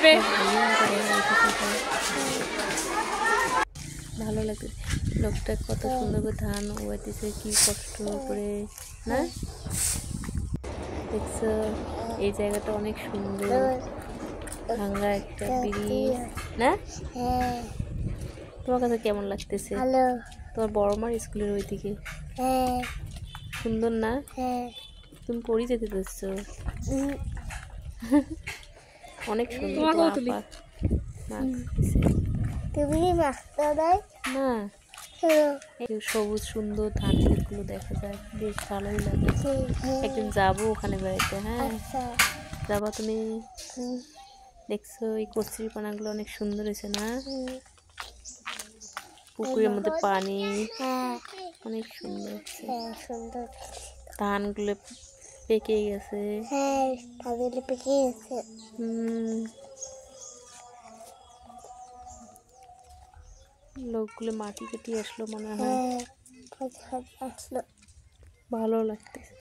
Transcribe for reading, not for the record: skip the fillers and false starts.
আসবে। ভালো লাগে লোকটা কত সুন্দর করে ধান উবাইতেছে, কি কষ্ট করে না। দেখছো এই জায়গাটা অনেক সুন্দর, ভাঙ্গা একটা ব্রিজ না। তোমার কাছে কেমন লাগতেছে? তোমার বড় মার স্কুলের ওইদিকে সুন্দর না? তুমি পড়ি যেতে দিচ্ছো অনেক সুন্দর। তুমি না এই সবুজ সুন্দর ধান ক্ষেতগুলো দেখা যায়, বেশ ভালোই লাগে। একদিন যাবো ওখানে বেড়াইতে। হ্যাঁ যাবা তুমি? দেখছো এই কচুরি পানাগুলো অনেক সুন্দর হয়েছে না, পুকুরের মধ্যে পানি অনেক সুন্দর হচ্ছে। ধানগুলো পেকে গেছে। লোকগুলো মাটি কেটে আসলো মনে হয়। ভালো লাগতেছে।